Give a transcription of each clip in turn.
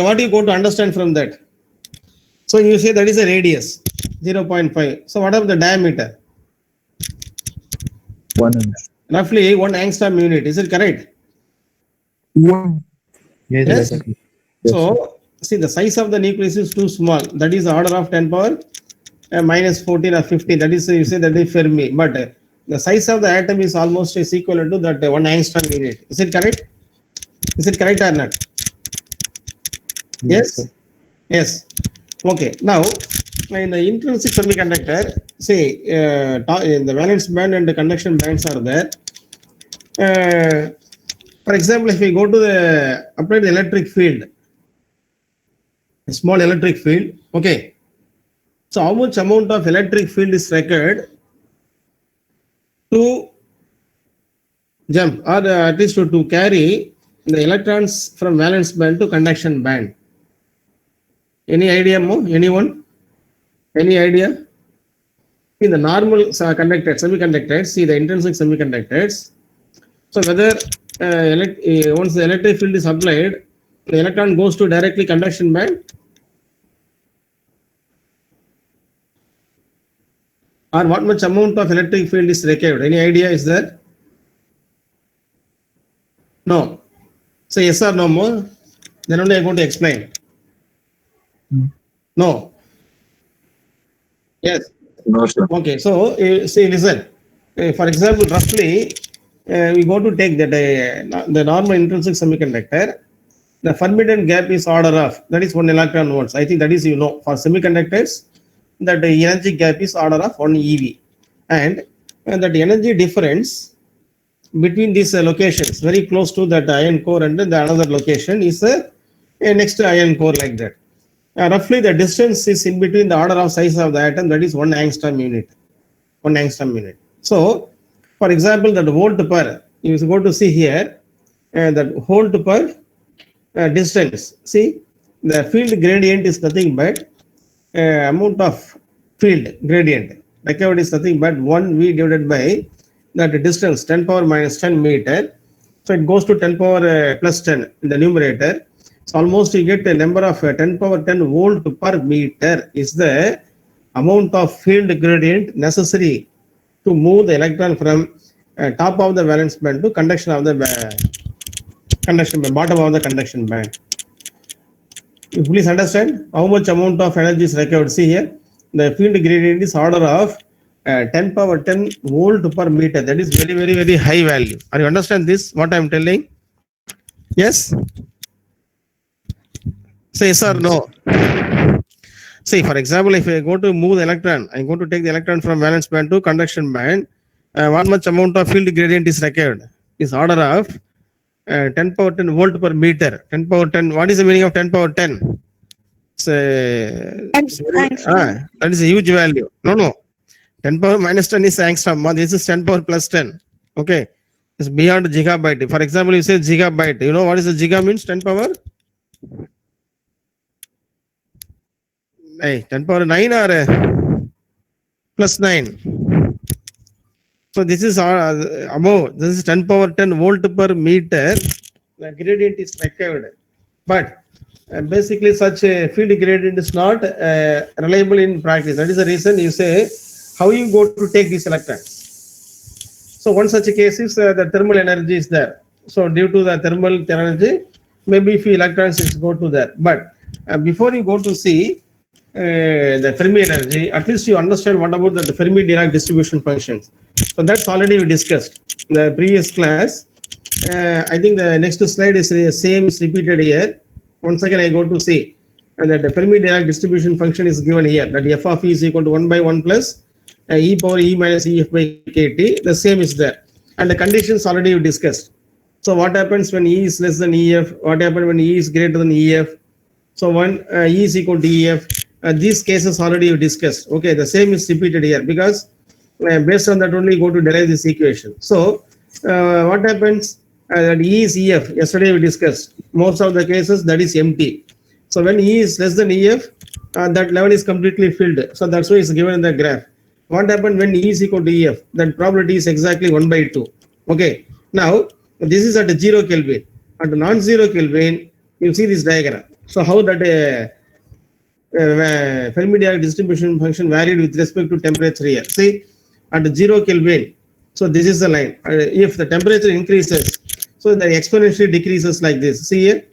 What you go to understand from that? So you say that is a radius, 0.5. So what about the diameter? 1. Roughly 1 angstrom unit. Is it correct? Yeah. Yes, Yes. exactly. So see, the size of the nucleus is too small. That is the order of 10 power minus 14 or 15. That is, you say that is Fermi. But the size of the atom is almost is equivalent to that 1 angstrom unit. Is it correct? Is it correct or not? Yes. sir. Yes. Okay. Now, in the intrinsic semiconductor, say in the valence band and the conduction bands are there. For example, if we go to the apply the electric field, a small electric field, okay. So how much amount of electric field is required to jump, or at least to carry the electrons from valence band to conduction band? Any idea, Mo? Anyone? Any idea? In the normal conductors, semiconductors, see the intrinsic semiconductors. So whether once the electric field is applied, the electron goes to directly conduction band, or what much amount of electric field is required? Any idea is there? No. So yes or no more? Then only I'm going to explain. No. Yes. No, sir. Okay. So see, listen. For example, roughly, we go to take that the normal intrinsic semiconductor. The Fermi gap is order of, that is 1 electron volts. I think that is, for semiconductors, that the energy gap is order of 1 eV. And that energy difference between these locations, very close to that ion core and the another location, is a next ion core like that. Roughly the distance is in between the order of size of the atom, that is 1 angstrom unit. 1 angstrom unit. So, for example, that volt per, you go to see here, that volt per distance. See, the field gradient is nothing but amount of field gradient required is nothing but 1V divided by that distance 10 power minus 10 meter. So it goes to 10 power plus 10 in the numerator. So almost you get a number of 10 power 10 volt per meter is the amount of field gradient necessary to move the electron from top of the valence band to conduction of the conduction band, bottom of the conduction band. You please understand how much amount of energy is required. See here, the field gradient is order of 10 power 10 volt per meter. That is very, very, very high value. Are you understand this? What I am telling? Yes. Say yes or no. See, for example, if I go to move the electron, I am going to take the electron from valence band to conduction band. What much amount of field gradient is required? Is order of 10 power 10 volt per meter. 10 power 10. What is the meaning of 10 power 10? That is a huge value. No. 10 power minus 10 is angstrom. This is 10 power plus 10. Okay. It's beyond gigabyte. For example, you say gigabyte. You know what is the giga means? 10 power? Hey, 10 power 9 or plus 9. So this is above. This is 10 power 10 volt per meter. The gradient is required. But basically such a field gradient is not reliable in practice. That is the reason you say how you go to take these electrons. So one such a case is the thermal energy is there. So due to the thermal energy, maybe few electrons is go to there. But before you go to see the Fermi energy, at least you understand what about the Fermi-Dirac distribution functions. So that's already we discussed in the previous class. I think the next slide is the same is repeated here. Once again, I go to see that the Fermi-Dirac distribution function is given here. That f of e is equal to 1 by 1 plus e power e minus ef by kt. The same is there. And the conditions already we discussed. So what happens when e is less than ef? What happens when e is greater than ef? So when e is equal to ef, these cases already we discussed. Okay, the same is repeated here because based on that only go to derive this equation. So what happens? That E is EF. Yesterday we discussed. Most of the cases that is empty. So when E is less than EF, that level is completely filled. So that's why it's given in the graph. What happened when E is equal to EF? That probability is exactly 1 by 2. Okay. Now this is at 0 Kelvin. At non-zero Kelvin, you see this diagram. So how that Fermi-Dirac distribution function varied with respect to temperature here. See, at 0 Kelvin, so this is the line. If the temperature increases, so the exponentially decreases like this. See here.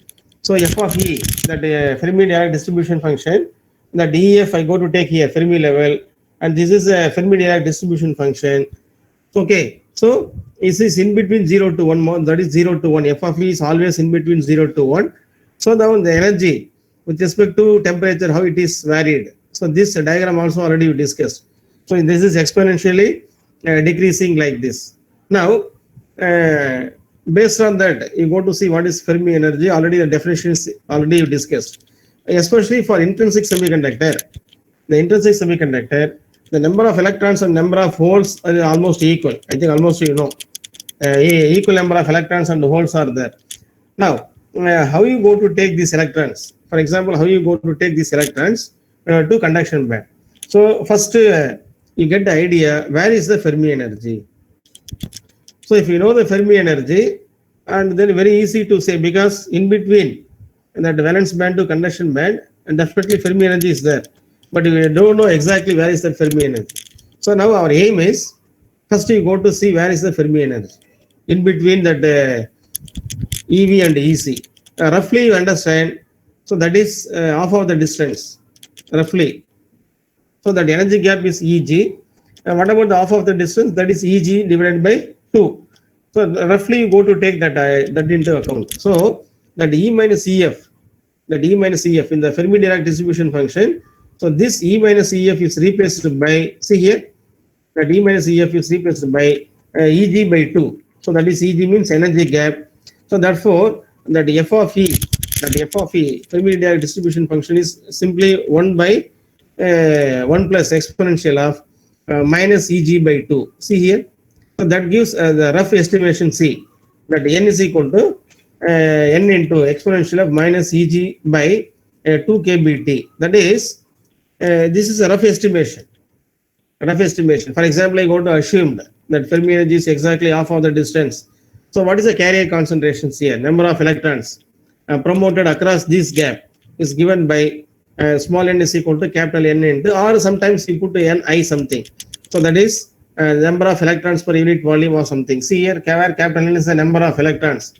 So f of E, that Fermi-Dirac distribution function, that EF I go to take here Fermi level, and this is a Fermi-Dirac distribution function. Okay, so this is in between 0 to 1 more, that is 0 to 1. F of E is always in between 0 to 1. So now the energy with respect to temperature, how it is varied. So this diagram also already we discussed. So this is exponentially decreasing like this. Now, based on that, you go to see what is Fermi energy. Already the definition is already you discussed. Especially for intrinsic semiconductor, the intrinsic semiconductor, the number of electrons and number of holes are almost equal. I think almost equal number of electrons and holes are there. Now, how you go to take these electrons? For example, how you go to take these electrons to conduction band? So first you get the idea where is the Fermi energy. So if you know the Fermi energy, and then very easy to say, because in between that valence band to conduction band, and definitely Fermi energy is there, but we don't know exactly where is the Fermi energy. So now our aim is first you go to see where is the Fermi energy in between that EV and EC. Roughly you understand. So that is half of the distance, roughly. So that energy gap is EG. And what about the half of the distance? That is EG divided by 2. So roughly you go to take that into account. So that E minus EF, that E minus EF in the Fermi-Dirac distribution function. So this E minus EF is replaced by, see here, that E minus EF is replaced by EG by 2. So that is EG means energy gap. So therefore, that F of E, Fermi-Dirac distribution function is simply 1 by 1 plus exponential of minus EG by 2. See here. So that gives the rough estimation C, that N is equal to N into exponential of minus EG by 2 kBT. That is, this is a rough estimation. For example, I go to assumed that Fermi energy is exactly half of the distance. So what is the carrier concentrations here? Number of electrons promoted across this gap is given by small n is equal to capital N into, or sometimes you put Ni something. So that is number of electrons per unit volume or something. See here, where capital N is the number of electrons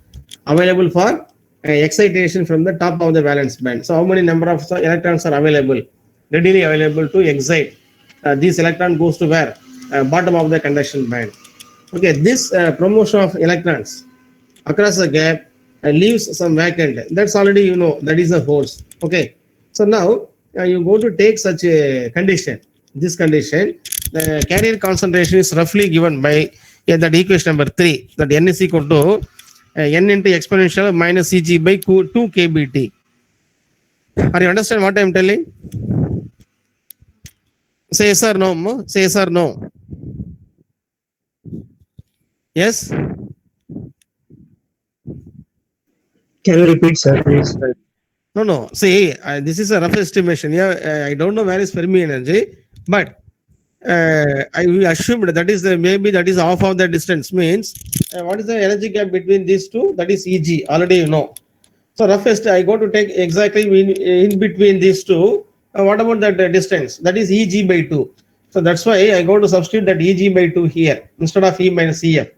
available for excitation from the top of the valence band. So how many number of electrons are available, readily available to excite? This electron goes to where? Bottom of the conduction band. Okay, this promotion of electrons across the gap leaves some vacant. That's already you know, that is the force. Okay, so now you go to take such a condition. This condition, the carrier concentration is roughly given by that equation number 3, that N is equal to N into exponential minus Eg by 2 kBT. Are you understand what I am telling? Say yes or no, Mo? Say yes or no. Yes? Can you repeat, sir, please? No. See, this is a rough estimation. Yeah, I don't know where is Fermi energy, but I will assume that is maybe that is half of the distance. Means what is the energy gap between these two? That is Eg. Already you know. So roughest I go to take exactly in between these two. What about that distance? That is Eg by 2. So that's why I go to substitute that Eg by 2 here instead of E minus Ef.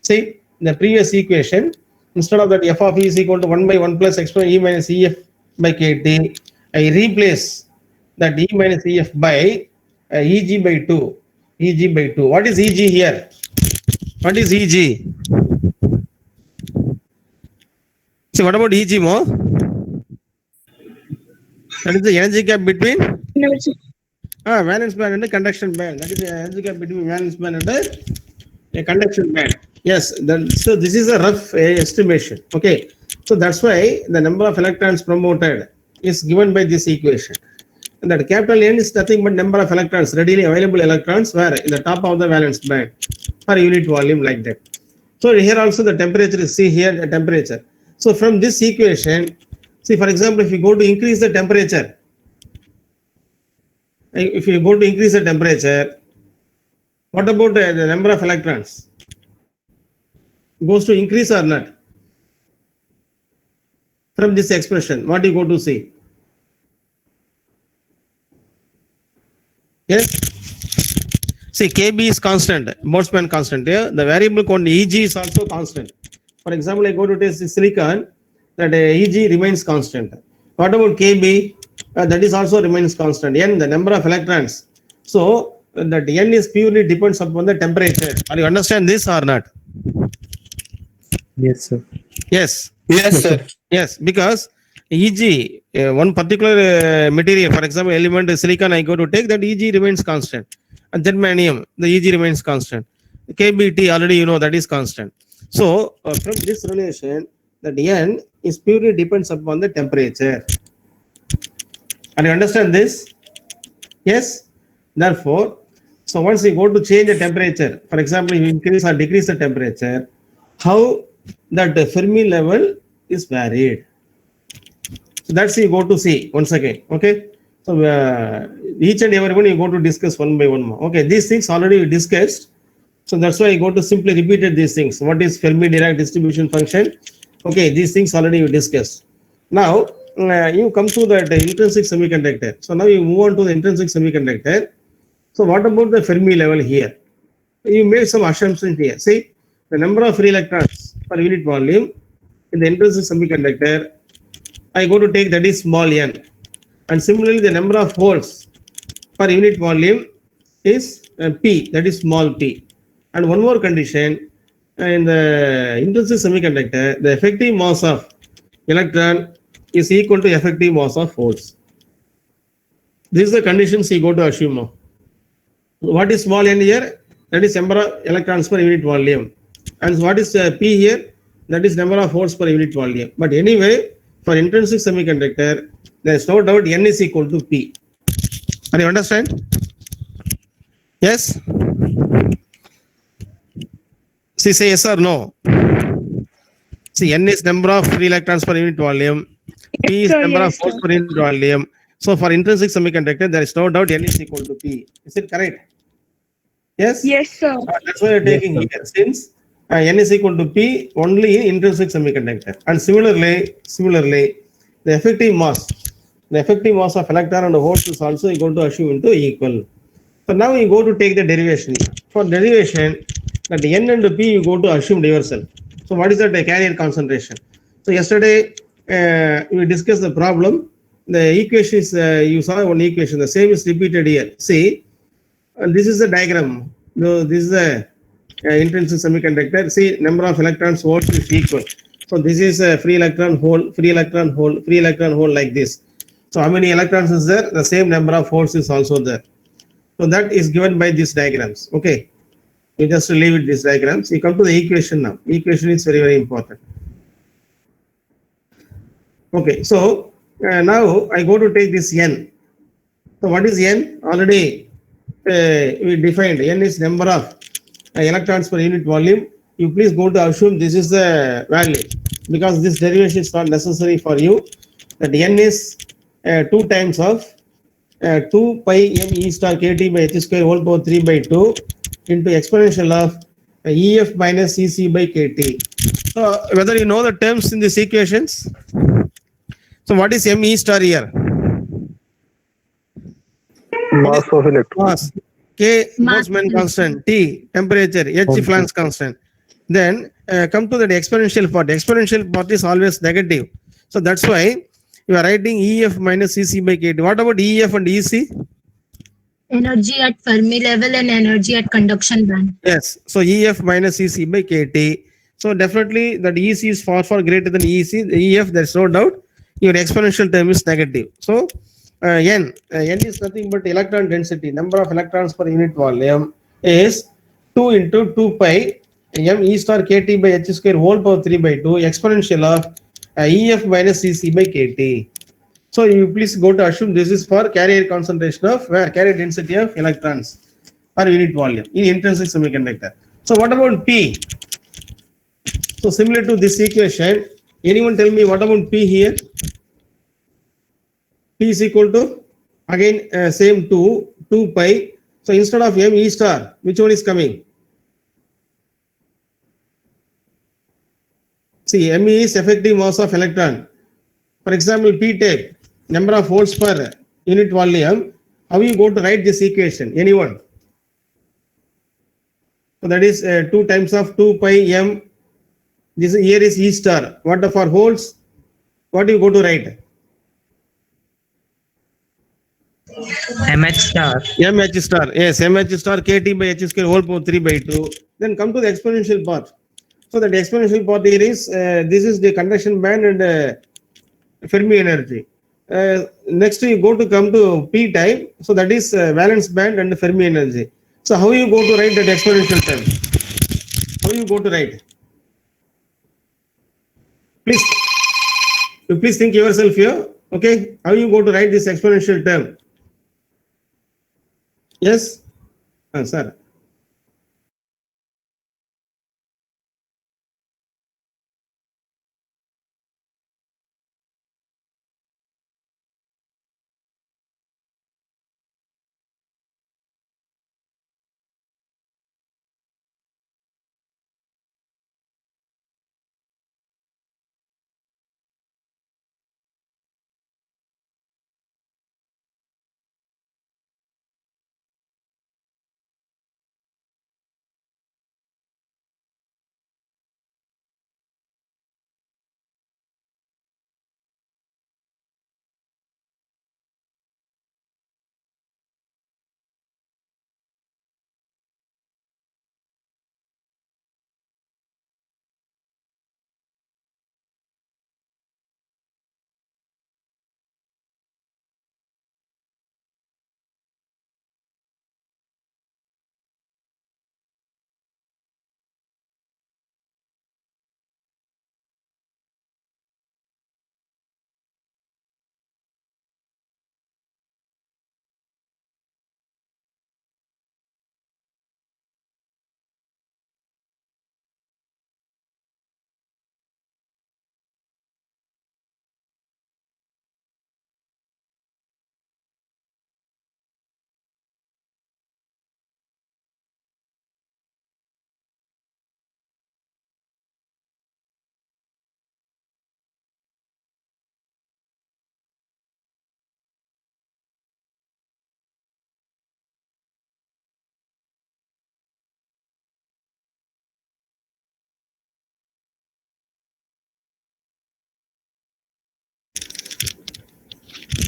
See, the previous equation, instead of that F of E is equal to 1 by 1 plus exponent E minus Ef by kT, I replace that E minus Ef by Eg by 2. Eg by 2. What is Eg here? What is Eg? See, what about Eg, Mo? That is the energy gap between valence band and the conduction band. That is the energy gap between valence band and the conduction band. Yes, so this is a rough estimation. Okay, so that's why the number of electrons promoted is given by this equation. And that capital N is nothing but number of electrons, readily available electrons, where in the top of the valence band per unit volume, like that. So here also the temperature is, see here the temperature. So from this equation, see, for example, if you go to increase the temperature, what about the number of electrons? Goes to increase or not? from this expression, what you go to see? Yes. See, Kb is constant, Boltzmann constant. Yeah? The variable quantity Eg is also constant. For example, I go to test the silicon, that Eg remains constant. What about Kb? That is also remains constant. N, the number of electrons. So that N is purely depends upon the temperature. Are you understand this or not? Yes, sir. Yes. Yes, sir. Yes, because Eg, one particular material, for example, element silicon, I go to take, that Eg remains constant. And germanium, the Eg remains constant. KBT, already you know that is constant. So from this relation, that N is purely depends upon the temperature. And you understand this? Yes. Therefore, so once you go to change the temperature, for example, you increase or decrease the temperature, how that the Fermi level is varied. So that's you go to see once again. Okay. So each and every one you go to discuss one by one more. Okay. These things already we discussed. So that's why I go to simply repeated these things. What is Fermi Dirac distribution function? Okay. These things already you discussed. Now you come to that intrinsic semiconductor. So now you move on to the intrinsic semiconductor. So what about the Fermi level here? You made some assumptions here. See, the number of free electrons per unit volume in the intrinsic semiconductor, I go to take that is small n. And similarly, the number of holes per unit volume is P, that is small p. And one more condition, in the intrinsic semiconductor, the effective mass of electron is equal to effective mass of holes. This is the conditions you go to assume now. What is small n here? That is number of electrons per unit volume. And what is P here? That is number of holes per unit volume. But anyway, for intrinsic semiconductor, there is no doubt n is equal to P. Are you understand? Yes? See, say yes or no. See, n is number of free electrons per unit volume. P is sir, number yes, of holes sir. per unit volume. So for intrinsic semiconductor, there is no doubt n is equal to P. Is it correct? Yes? Yes, sir. That's why you're taking here, since n is equal to P only in intrinsic semiconductor. And similarly, the effective mass of electron and holes is also equal to assume into equal. So now you go to take the derivation. For derivation, that n and P you go to assume yourself. So what is that carrier concentration? So yesterday we discussed the problem. The equation is you saw one equation. The same is repeated here. See, this is the diagram. No, this is the intrinsic semiconductor. See, number of electrons holes is equal. So this is a free electron hole, free electron hole, free electron hole like this. So how many electrons is there? The same number of holes is also there. So that is given by these diagrams. Okay. You just leave it these diagrams. You come to the equation now. Equation is very, very important. Okay. So now I go to take this n. So what is n? Already we defined n is number of electrons per unit volume. You please go to assume this is the value, because this derivation is not necessary for you. That n is 2 times of 2 pi m e star kt by h square whole power 3 by 2 into exponential of ef minus ec by kt. So whether you know the terms in these equations. So what is m e star here? Mass of electron. Mass. K Boltzmann constant, T temperature, H Planck's constant. Then come to the exponential part. The exponential part is always negative. So that's why you are writing EF minus EC by KT. What about EF and EC? Energy at Fermi level and energy at conduction band. Yes. So EF minus EC by KT. So definitely that EC is far, far greater than EC. The EF, there's no doubt. Your exponential term is negative. So n is nothing but electron density. Number of electrons per unit volume is 2 into 2 pi m e star kt by h square whole power 3 by 2 exponential of EF minus EC by KT. So you please go to assume this is for carrier concentration of carrier density of electrons per unit volume in intrinsic semiconductor. So what about P? So similar to this equation, anyone tell me what about P here? P is equal to again same 2 pi. So instead of m e star, which one is coming? See, m is effective mass of electron. For example, P type, number of holes per unit volume. How you go to write this equation? Anyone? So that is 2 times of 2 pi m. This here is E star. What are for holes? What do you go to write? MH star. MH star. Yes, MH star KT by H square whole power 3 by 2. Then come to the exponential part. So that exponential part here is this is the conduction band and Fermi energy. Next you go to come to P type. So that is valence band and Fermi energy. So how you go to write that exponential term? How you go to write? Please, you please think yourself here. Okay, how you go to write this exponential term? Yes, sir.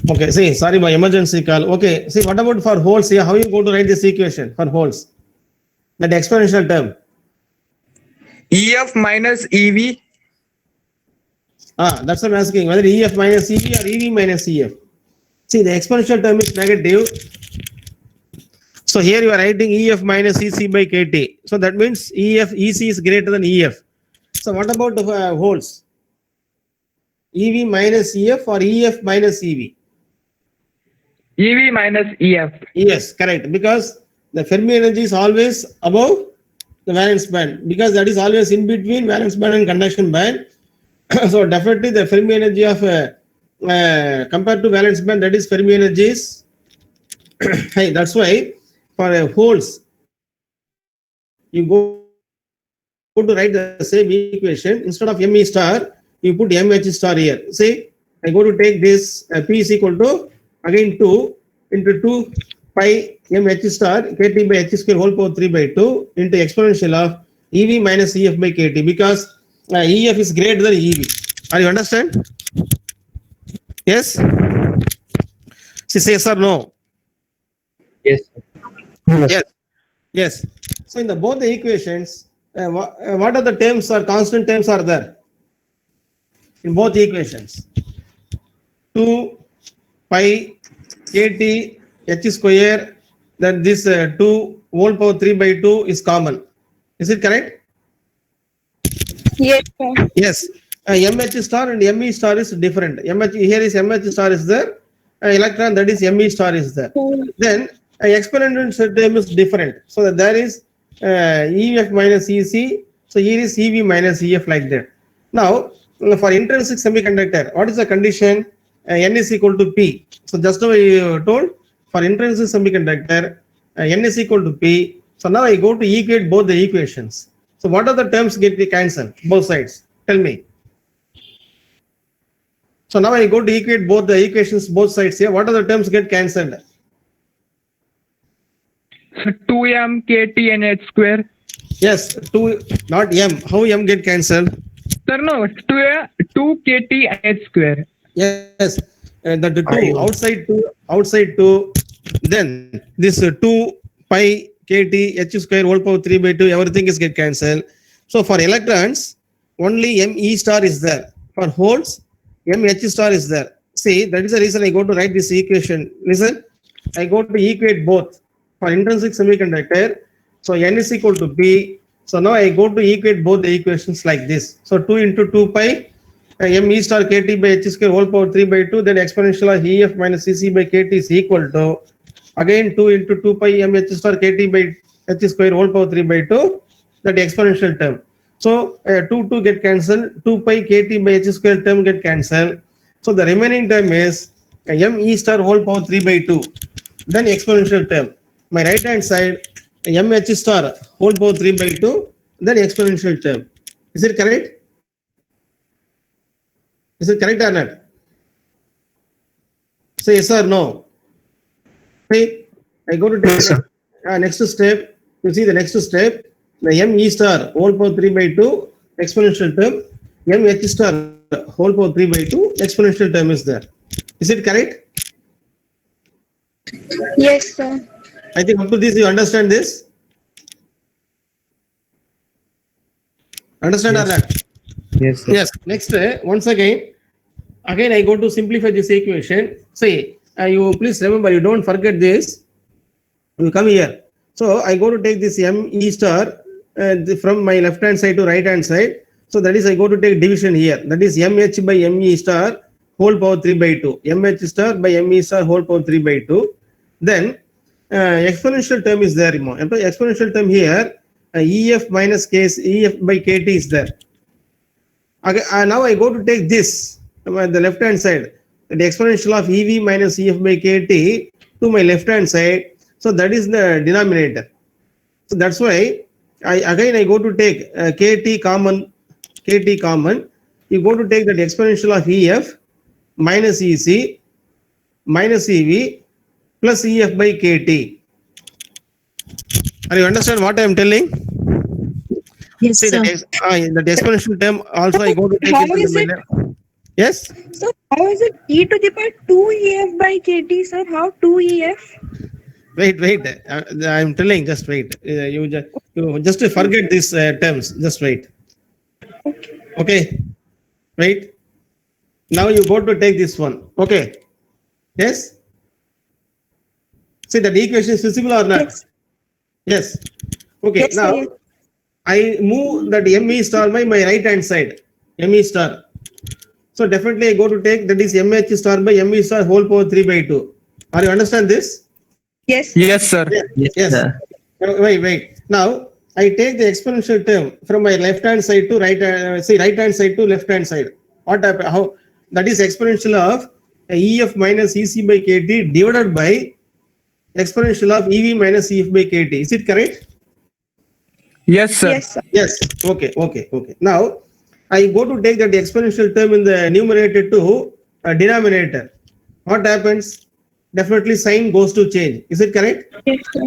Okay, see, sorry, my emergency call. Okay, see, what about for holes here? How you go to write this equation for holes? That exponential term. EF minus EV. That's what I'm asking, whether EF minus EV or EV minus EF. See, the exponential term is negative. So here you are writing EF minus EC by KT. So that means EC is greater than EF. So what about the holes? EV minus EF or EF minus EV? EV minus EF. Yes, correct. Because the Fermi energy is always above the valence band, because that is always in between valence band and conduction band. So definitely the Fermi energy of compared to valence band, that is Fermi energy is high. That's why for holes you go to write the same equation. Instead of ME star, you put MH star here. See, I go to take this P is equal to again 2 into 2 pi MH star KT by H square whole power 3 by 2 into exponential of EV minus EF by KT, because EF is greater than EV. Are you understand? Yes? See, say yes or no? Yes. Yes. Yes. So in the both the equations, what are the terms or constant terms are there? In both equations, 2 pi KT H square, then this 2 whole power 3 by 2 is common. Is it correct? Yes, sir. Yes. MH star and ME star is different. MH here is MH star is there. Electron, that is ME star is there. Then exponential term is different. So that there is EF minus EC. So here is EV minus EF like that. Now for intrinsic semiconductor, what is the condition? N is equal to P. So just now I told for intrinsic semiconductor, N is equal to P. So now I go to equate both the equations. So what are the terms get cancelled? Both sides. Tell me. So now I go to equate both the equations, both sides here. What are the terms get cancelled? So 2m kt and h square. Yes, 2, not m. How m get cancelled? Sir, no, 2 kt and h square. Yes, the 2 outside 2, then this 2 pi kt h square whole power 3 by 2, everything is get cancelled. So for electrons, only m e star is there. For holes, m h star is there. See, that is the reason I go to write this equation. Listen, I go to equate both. For intrinsic semiconductor, so n is equal to p. So now I go to equate both the equations like this. So 2 into 2 pi m e star kt by h square whole power 3 by 2, then exponential of ef minus cc by kt is equal to, again 2 into 2 pi m h star kt by h square whole power 3 by 2, that exponential term. So 2 get cancelled, 2 pi kt by h square term get cancelled. So the remaining term is m e star whole power 3 by 2, then exponential term. My right hand side, m h star whole power 3 by 2, then exponential term. Is it correct? Is it correct or not? Say yes or no. See, I go to Yes, sir. next step. You see the next step, the m e star whole power 3 by 2 exponential term, m h star whole power 3 by 2 exponential term is there. Is it correct? Yes, sir. I think up to this you understand this. Understand or not? Yes, sir. Yes. Next, once again I go to simplify this equation. See, you please remember, you don't forget this. You come here. So I go to take this m e star from my left hand side to right hand side. So that is I go to take division here. That is mh by m e star whole power 3 by 2. mh star by m e star whole power 3 by 2. Then exponential term is there. Exponential term here, ef minus ef by kt is there. Okay, now I go to take this the left hand side, the exponential of ev minus ef by kt to my left hand side. So that is the denominator. So that's why I go to take kt common. You go to take that exponential of ef minus ec minus ev plus ef by kt. Are you understand what I am telling? Yes, See sir. the exponential term also I go to take How it is to it? the left. Yes. So how is it e to the power 2ef by kt, sir? How 2ef? Wait. I am telling. Just wait. You just forget these terms. Just wait. Okay. Wait. Now you go to take this one. Okay. Yes. See that equation is visible or not? Yes. Yes. Okay. Yes, Now sir. I move that m e star by my right hand side. M e star. So definitely I go to take that is m h star by m e star whole power 3 by 2. Are you understand this? Yes. Yes, sir. Yes, sir. Wait. Now I take the exponential term from my left hand side to right hand side to left hand side. What happen? How that is exponential of ef minus ec by kt divided by exponential of ev minus ef by kt. Is it correct? Yes, sir. Yes, sir. Yes. Okay. Now I go to take that exponential term in the numerator to denominator. What happens? Definitely sign goes to change. Is it correct? Yes, sir.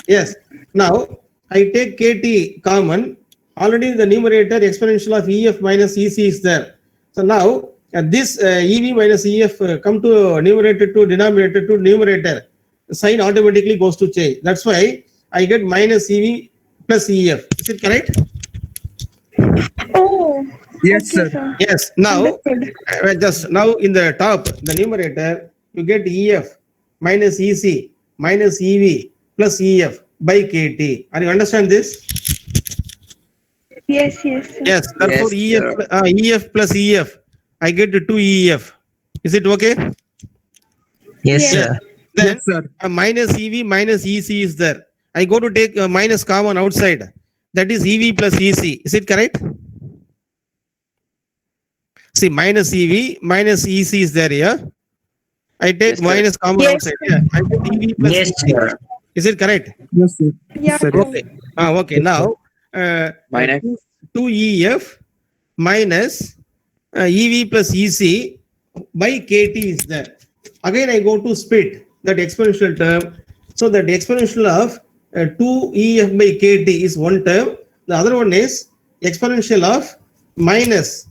Yes. Now I take kt common. Already in the numerator exponential of ef minus ec is there. So now this ev minus ef come to numerator to denominator to numerator. Sign automatically goes to change. That's why I get minus ev plus ef. Is it correct? Oh. Yes, Okay, sir. Yes. Now Understood. just now in the top the numerator you get ef minus ec minus ev plus ef by kt. Are you understand this? Yes, sir. Yes. Therefore ef plus ef I get 2 ef. Is it okay? Yes, Yes. sir. Then Yes, sir. minus ev minus ec is there. I go to take minus common outside. That is ev plus ec. Is it correct? See, minus ev minus ec is there here. I take Yes, sir. minus common Yes, outside. sir. Yeah, I get ev plus Yes, ec. sir. Is it correct? Yes, sir. Yeah. Sir. Okay. Okay. Now Minus. 2 ef minus ev plus ec by KT is there. Again, I go to split that exponential term. So that the exponential of 2EF by KT is one term. The other one is exponential of minus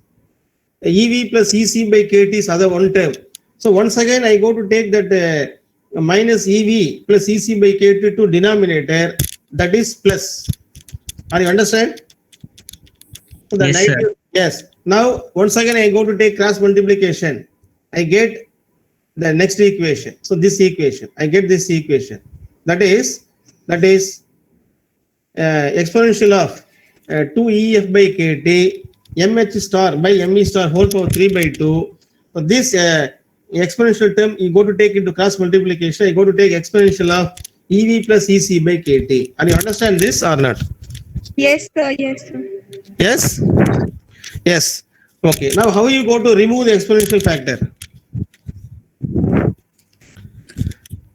EV plus EC by KT is other one term. So once again, I go to take that minus EV plus EC by KT to denominator, that is plus. Are you understand? So the Yes, sir. yes. Now, once again, I go to take cross multiplication. I get the next equation. So this equation, I get this equation. That is exponential of 2EF by KT, MH star by ME star whole power 3 by 2. So this exponential term, you go to take into cross multiplication, you go to take exponential of EV plus EC by KT. And you understand this or not? Yes, sir. Yes, sir. Yes? Yes. Okay. Now, how you go to remove the exponential factor?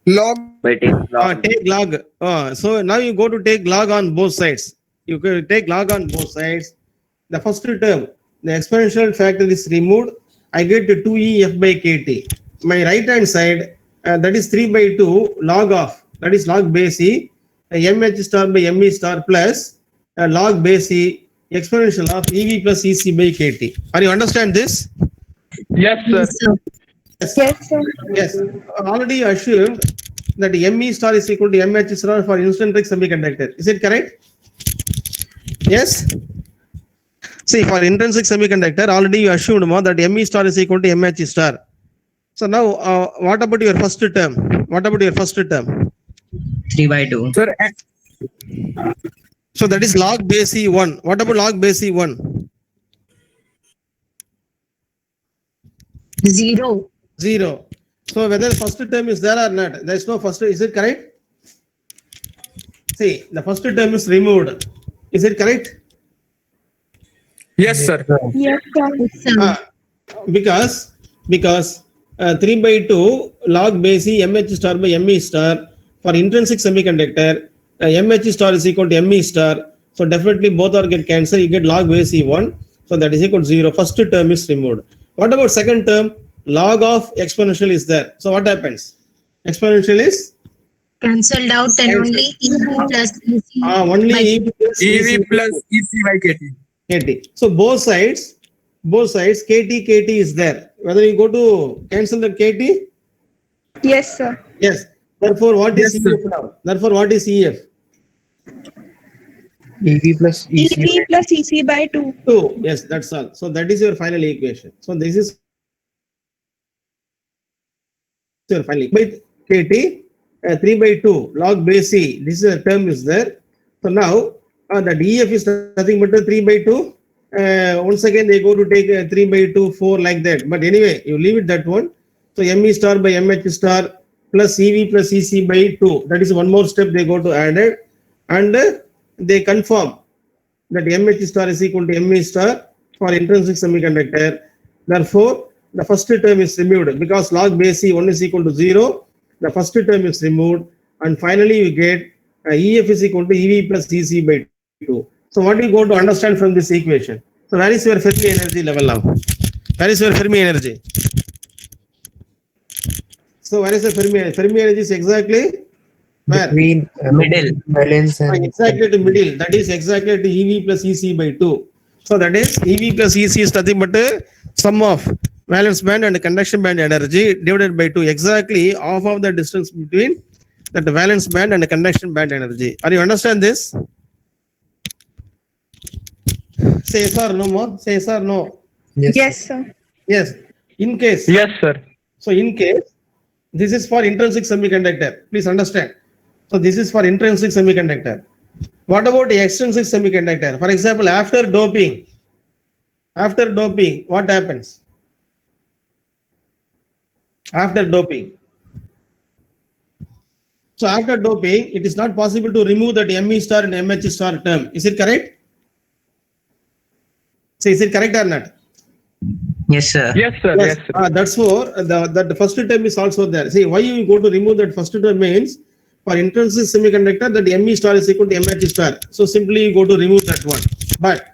Log. By taking log. Take log. So now you go to take log on both sides. You can take log on both sides. The first term, the exponential factor is removed. I get to 2EF by KT. My right hand side, that is 3 by 2 log of, that is log base E, MH star by ME star plus log base E, exponential of EV plus EC by KT. Are you understand this? Yes, sir. Yes, sir. Yes, sir. Yes. Already assumed that ME star is equal to MH star for intrinsic semiconductor. Is it correct? Yes. See, for intrinsic semiconductor, already you assumed more that ME star is equal to MH star. So now, what about your first term? What about your first term? 3 by 2. Sir, So that is log base E1. What about log base E1? 0. 0. So whether first term is there or not, there is no first. Is it correct? See, the first term is removed. Is it correct? yes, sir. Yes, sir. Yes, sir. Because 3 by 2 log base E MH star by ME star for intrinsic semiconductor, MH star is equal to ME star. So definitely both are get cancelled. You get log base E1. So that is equal to 0. First term is removed. What about second term? Log of exponential is there. So what happens? Exponential is Cancelled out and only EV plus EC. only by- EV plus EV EC plus EC by KT. KT. So both sides KT is there. Whether you go to cancel the KT, Yes, sir. yes. Therefore, what is Yes, sir. EF now? Therefore, what is EF? EV plus EC. EV plus EC by 2. 2. Yes, that's all. So that is your final equation. So this is your final equation. By KT, 3 by 2 log base C. This is a term is there. So now that EF is nothing but a 3 by 2. Once again, they go to take 3 by 2, 4 like that. But anyway, you leave it that one. So ME star by MH star plus EV plus EC by 2. That is one more step they go to add it. And they confirm that MH star is equal to ME star for intrinsic semiconductor. Therefore, the first term is removed because log base C1 is equal to 0. The first term is removed. And finally, you get EF is equal to EV plus EC by 2. So what do you go to understand from this equation? So where is your Fermi energy level now? Where is your Fermi energy? So where is the Fermi energy? Fermi energy is exactly where? Between middle. Valence and Exactly to middle. That is exactly to EV plus EC by 2. So that is EV plus EC is nothing but a sum of valence band and conduction band energy divided by 2. Exactly half of the distance between that valence band and conduction band energy. Are you understand this? Say yes or no more. Say yes or no. Yes, sir. Yes. In case. Yes, sir. So in case this is for intrinsic semiconductor. Please understand. So this is for intrinsic semiconductor. What about the extrinsic semiconductor? For example, after doping, what happens? After doping. So after doping, it is not possible to remove that ME star and MH star term. Is it correct? So is it correct or not? yes, sir. Yes, sir. Yes, sir. That's for the first term is also there. See, why you go to remove that first term means for intrinsic semiconductor that ME star is equal to MH star. So simply you go to remove that one. But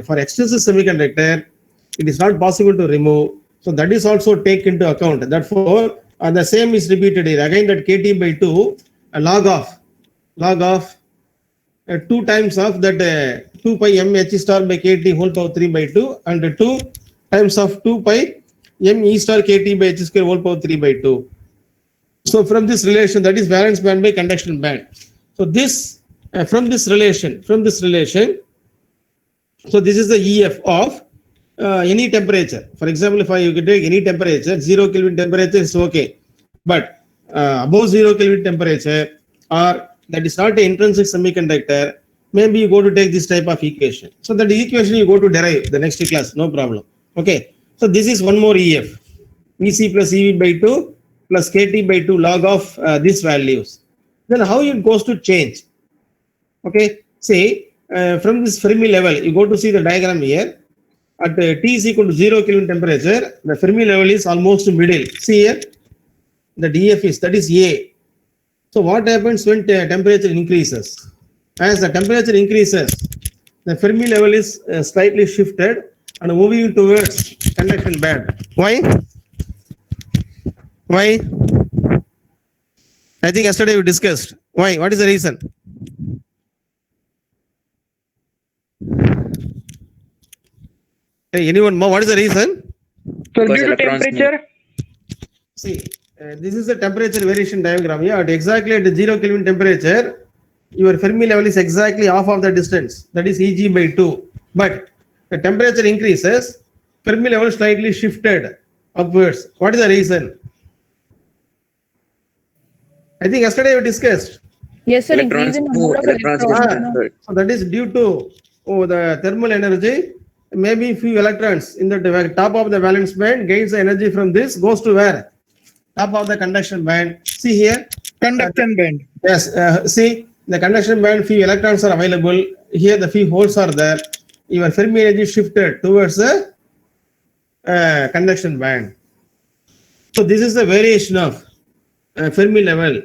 for extrinsic semiconductor, it is not possible to remove. So that is also take into account. Therefore, the same is repeated here. Again, that kT by 2, log of 2 times of that 2 pi m h star by kT whole power 3 by 2 and 2 times of 2 pi m e star kT by h square whole power 3 by 2. So from this relation, that is valence band by conduction band. So this from this relation, so this is the EF of any temperature. For example, if I take any temperature, 0 Kelvin temperature is okay, but above 0 Kelvin temperature or that is not an intrinsic semiconductor, maybe you go to take this type of equation. So that equation you go to derive the next class, no problem. Okay. So this is one more EF, EC plus EV by 2 plus KT by 2 log of these values. Then how it goes to change? Okay. See, from this Fermi level, you go to see the diagram here. At T is equal to 0 Kelvin temperature, the Fermi level is almost middle. See here, the DF is, that is A. So what happens when temperature increases? As the temperature increases, the Fermi level is slightly shifted and moving towards conduction band. Why? Why? I think yesterday we discussed. Why? What is the reason? Hey, anyone more? What is the reason? So Because due to electrons temperature, See, this is the temperature variation diagram. Yeah, exactly at 0 Kelvin temperature, your Fermi level is exactly half of the distance. That is Eg by 2. But the temperature increases, Fermi level slightly shifted upwards. What is the reason? I think yesterday we discussed. Yes, sir. Electrons Increase in move, number of electrons electrons. get So that is due to the thermal energy. Maybe few electrons in the top of the valence band gains the energy from this, goes to where? Top of the conduction band. See here. Conduction band. Yes, see the conduction band, few electrons are available. Here the few holes are there. Your Fermi energy shifted towards the conduction band. So this is the variation of Fermi level.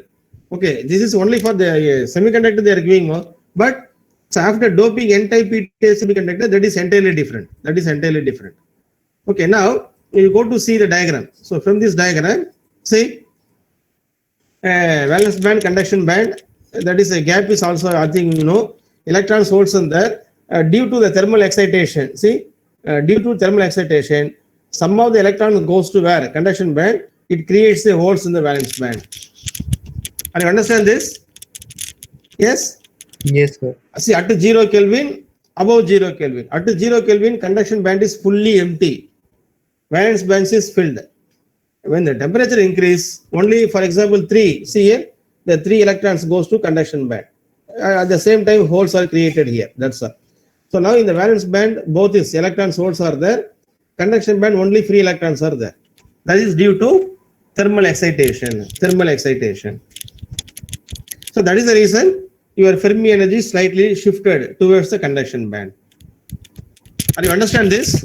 Okay, this is only for the semiconductor they are giving, but so after doping n-type PTA semiconductor, that is entirely different. That is entirely different. Okay, now you go to see the diagram. So from this diagram, see valence band, conduction band, that is a gap is also, I think you know, electrons holes in there due to the thermal excitation. See, due to thermal excitation, some of the electron goes to where? Conduction band, it creates the holes in the valence band. Are you understand this? Yes? Yes, sir. See, at 0 Kelvin, above 0 Kelvin. At 0 Kelvin, conduction band is fully empty. Valence band is filled. When the temperature increase, only for example 3, see here, the 3 electrons goes to conduction band. At the same time, holes are created here. That's all. So now in the valence band, both is electrons, holes are there. Conduction band, only free electrons are there. That is due to thermal excitation. Thermal excitation. So that is the reason your Fermi energy slightly shifted towards the conduction band. Are you understand this?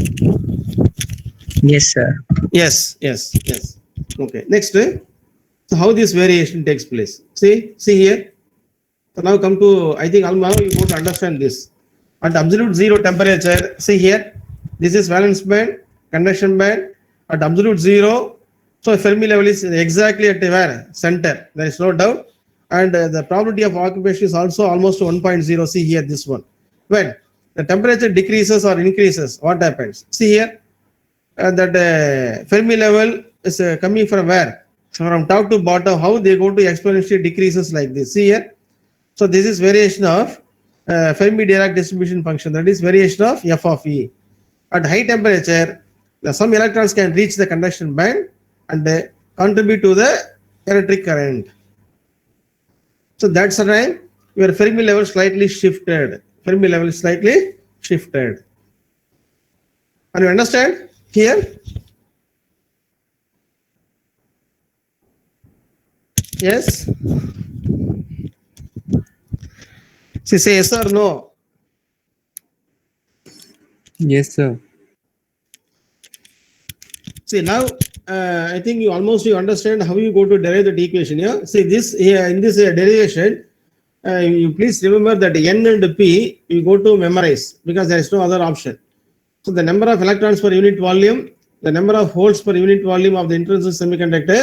Yes, sir. Yes. Okay. Next, so how this variation takes place? See here. So now come to, I think now you want to understand this. At absolute zero temperature, see here, this is valence band, conduction band. At absolute zero, so Fermi level is exactly at where? Center. There is no doubt. And the probability of occupation is also almost 1.0. See here, this one. When the temperature decreases or increases, what happens? See here, that Fermi level is coming from where? So from top to bottom, how they go to exponentially decreases like this. See here. So this is variation of Fermi-Dirac distribution function. That is variation of f of E. At high temperature, some electrons can reach the conduction band and contribute to the electric current. So that's the time your Fermi level slightly shifted. Fermi level is slightly shifted. Can you understand here? Yes? See, say yes or no. Yes, sir. See now, I think you understand how you go to derive that equation. Yeah. See this here in this derivation, you please remember that N and P you go to memorize because there is no other option. So the number of electrons per unit volume the number of holes per unit volume of the intrinsic semiconductor,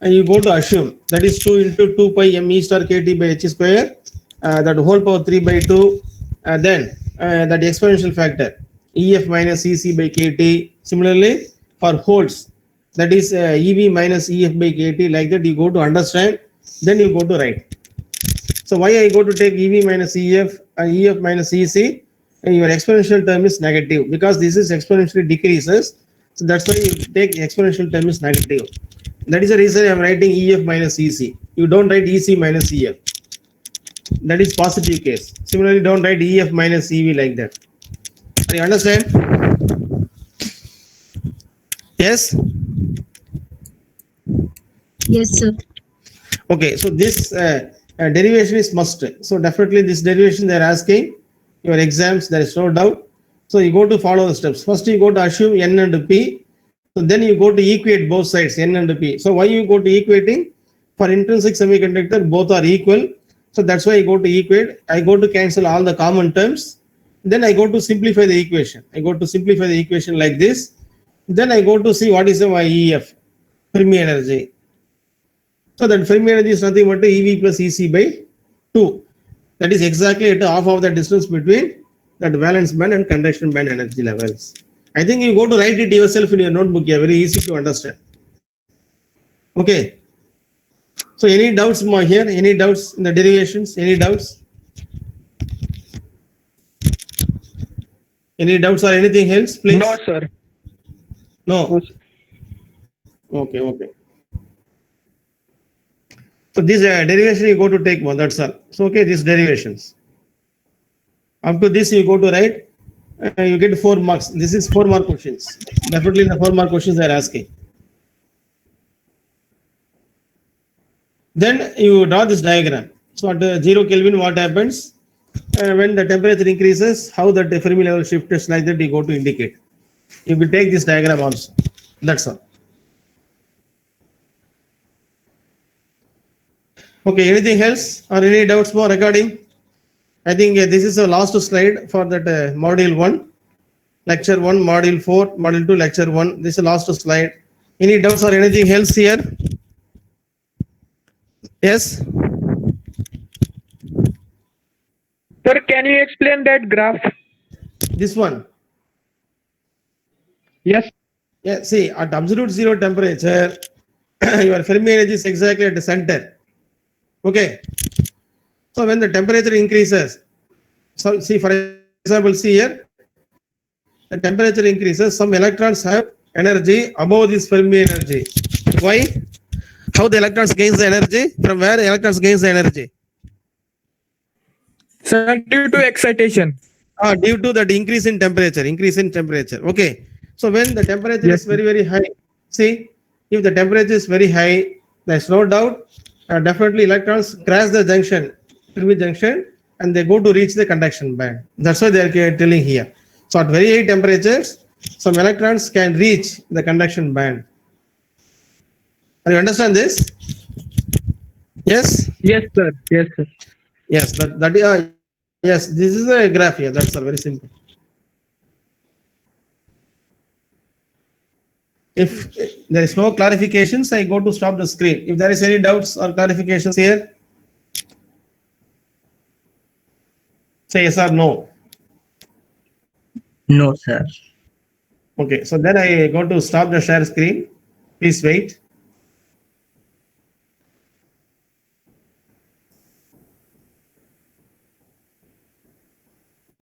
and you go to assume that is 2 into 2 pi m e star kt by h square, that whole power 3 by 2, then that exponential factor EF minus EC by kt. Similarly, for holes, that is EV minus EF by kt, like that you go to understand, then you go to write. So why I go to take EV minus EF and EF minus EC, and your exponential term is negative, because this is exponentially decreases. So that's why you take exponential term is negative. That is the reason I am writing EF minus EC. You don't write EC minus EF. That is positive case. Similarly, don't write EF minus EV like that. Do you understand? Yes? Yes, sir. Okay, so this derivation is must. So definitely this derivation they are asking your exams, there is no doubt. So you go to follow the steps. First you go to assume N and P. So then you go to equate both sides, N and P. So why you go to equating? For intrinsic semiconductor, both are equal. So that's why I go to equate. I go to cancel all the common terms. Then I go to simplify the equation. I go to simplify the equation like this. Then I go to see what is my EF, Fermi energy. So that Fermi energy is nothing but EV plus EC by 2. That is exactly at half of the distance between that valence band and conduction band energy levels. I think you go to write it yourself in your notebook. Yeah, very easy to understand. Okay. So any doubts here? Any doubts in the derivations? Any doubts? Any doubts or anything else, please? No, sir. No. Okay, okay. So this derivation you go to take one, that's all. So okay, these derivations. Up to this you go to write, you get 4 marks. This is 4 mark questions. Definitely the 4 mark questions they are asking. Then you draw this diagram. So at 0 Kelvin, what happens? When the temperature increases, how that Fermi level shifts, like that you go to indicate. You will take this diagram also. That's all. Okay, anything else or any doubts more regarding? I think this is the last slide for that module 1, lecture 1, module 4, module 2, lecture 1. This is the last slide. Any doubts or anything else here? Yes? Sir, can you explain that graph? This one. Yes. Yeah, see, at absolute zero temperature, your Fermi energy is exactly at the center. Okay. So when the temperature increases, so see, for example, see here, the temperature increases, some electrons have energy above this Fermi energy. Why? How the electrons gains the energy? From where electrons gains the energy? Sir, due to excitation. Due to that increase in temperature. Okay. So when the temperature is very, very high, see, if the temperature is very high, there's no doubt, definitely electrons crash the junction, Fermi junction, and they go to reach the conduction band. That's why they are telling here. So at very high temperatures, some electrons can reach the conduction band. Do you understand this? Yes? Yes, sir. Yes, sir. Yes, yes, this is a graph here. That's all, very simple. If there is no clarifications, I go to stop the screen. If there is any doubts or clarifications here, say yes or no. No, sir. Okay, so then I go to stop the share screen. Please wait.